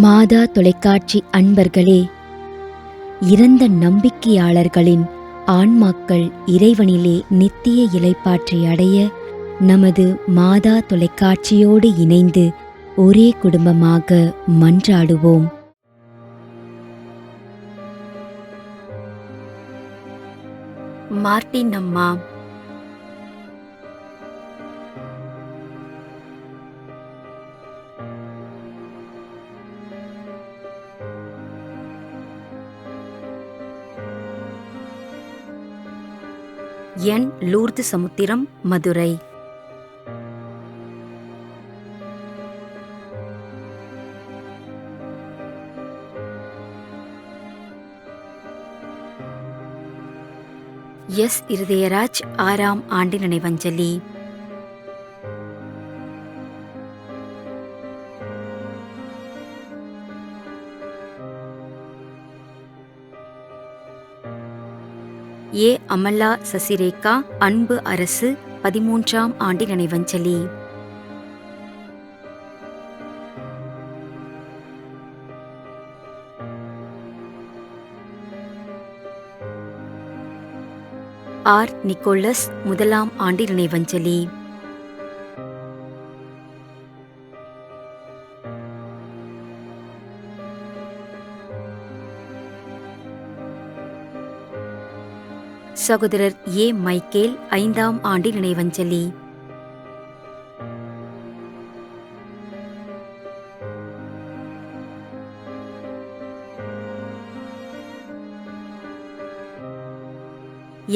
மாதா தொலைக்காட்சி அன்பர்களே, இறந்த நம்பிக்கையாளர்களின் ஆன்மாக்கள் இறைவனிலே நித்திய இளைப்பாற்றி அடைய நமது மாதா தொலைக்காட்சியோடு இணைந்து ஒரே குடும்பமாக மன்றாடுவோம். மார்ட்டின் அம்மா, என் லூர்து சமுத்திரம், மதுரை. எஸ். இருதயராஜ் 6ஆம் ஆண்டு நினைவஞ்சலி. ஏ. அமலா சசிரேகா அன்பு அரசு 13ஆம் ஆண்டு நினைவஞ்சலி. ஆர். நிக்கோலஸ் 1ஆம் ஆண்டு நினைவஞ்சலி. சகோதரர் ஏ. மைக்கேல் 5ஆம் ஆண்டு நினைவஞ்சலி.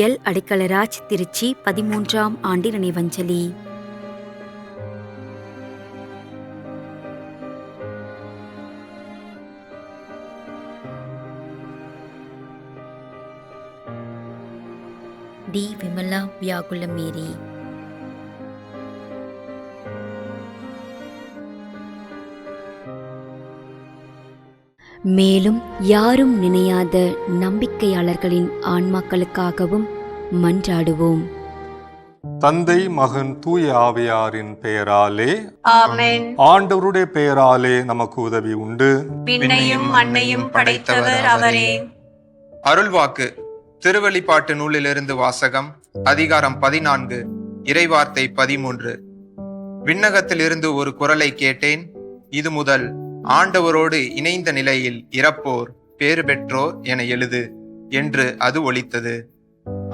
எல். அடிக்கலராஜ் திருச்சி 13ஆம் ஆண்டு நினைவஞ்சலி. டி. விமலா வியாகுலமேரி. மேலும் யாரும் நினையாத நம்பிக்கையாளர்களின் ஆன்மாக்களுக்காகவும் மன்றாடுவோம். தந்தை, மகன், தூய ஆவியாரின் பெயராலே ஆமென். ஆண்டவருடைய பெயராலே நமக்கு உதவி உண்டு. விண்ணையும் மண்ணையும் படைத்தவர் அவரே. அருள்வாக்கு திருவெளிப்பாட்டு நூலிலிருந்து வாசகம். அதிகாரம் 14, இறைவார்த்தை 13. விண்ணகத்திலிருந்து ஒரு குரலை கேட்டேன். இது முதல் ஆண்டவரோடு இணைந்த நிலையில் இறப்போர் பேறு பெற்றோர் என எழுது என்று அது ஒலித்தது.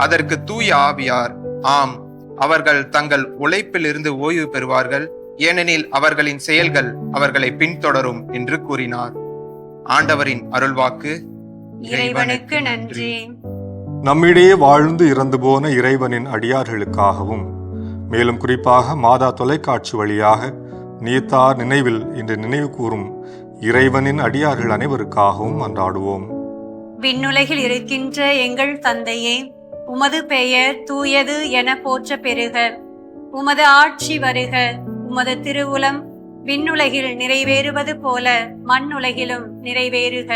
அதற்கு தூய ஆவியார், ஆம், அவர்கள் தங்கள் உழைப்பில் இருந்து ஓய்வு பெறுவார்கள், ஏனெனில் அவர்களின் செயல்கள் அவர்களை பின்தொடரும் என்று கூறினார். ஆண்டவரின் அருள்வாக்கு. இறைவனுக்கு நன்றி. நம்மிடையே வாழ்ந்து இறந்து போன இறைவனின் அடியார்களுக்காகவும், மேலும் குறிப்பாக மாதா தொலைக்காட்சி வழியாக நீத்தார் நினைவில் இன்று நினைவு கூறும் இறைவனின் அடியார்கள் அனைவருக்காகவும் மன்றாடுவோம். விண்ணுலகில் இருக்கின்ற எங்கள் தந்தையே, உமது பெயர் தூயது என போற்ற பெறுக. உமது ஆட்சி வருக. உமது திருவுளம் விண்ணுலகில் நிறைவேறுவது போல மண்ணுலகிலும் நிறைவேறுக.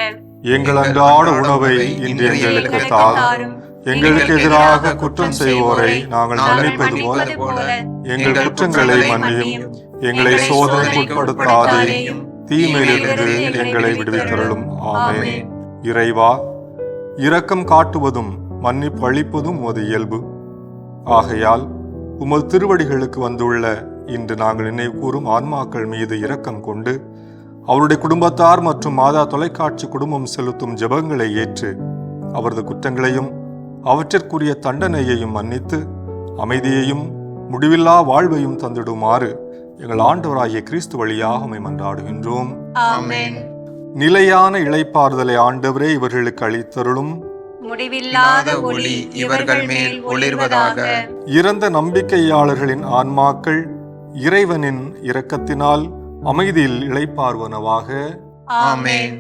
எங்கள் அன்றாட உணவை இன்று எங்களுக்கு தாரும். எங்களுக்கு எதிராக குற்றம் செய்வோரை நாங்கள் மன்னிப்பது போல எங்கள் குற்றங்களை மன்னியும். எங்களை சோதனைக்குட்படுத்தாதேயும், தீமையிலிருந்து எங்களை விடுவித்தருளும். ஆமென். இறைவா, இரக்கம் காட்டுவதும் மன்னிப்பு அளிப்பதும் உமது இயல்பு. ஆகையால் உமது திருவடிகளுக்கு வந்துள்ள இன்று நாங்கள் நினைவு கூறும் ஆன்மாக்கள் மீது இரக்கம் கொண்டு அவருடைய குடும்பத்தார் மற்றும் மாதா தொலைக்காட்சி குடும்பம் செலுத்தும் ஜெபங்களை ஏற்று அவரது குற்றங்களையும் அவற்றிற்குரிய தண்டனையையும் மன்னித்து அமைதியையும் முடிவில்லா வாழ்வையும் தந்திடுமாறு எங்கள் ஆண்டவராகிய கிறிஸ்து வழியாக உம்மை மன்றாடுகின்றோம். ஆமென். நிலையான இளைப்பாறுதலை ஆண்டவரே இவர்களுக்கு அளித்தருளும். முடிவில்லாத ஒளி இவர்கள் மேல் ஒளிர்வதாக. இறந்த நம்பிக்கையாளர்களின் ஆன்மாக்கள் இறைவனின் இரக்கத்தினால் அமைதியில் இளைப்பாறுவனவாக. ஆமென்.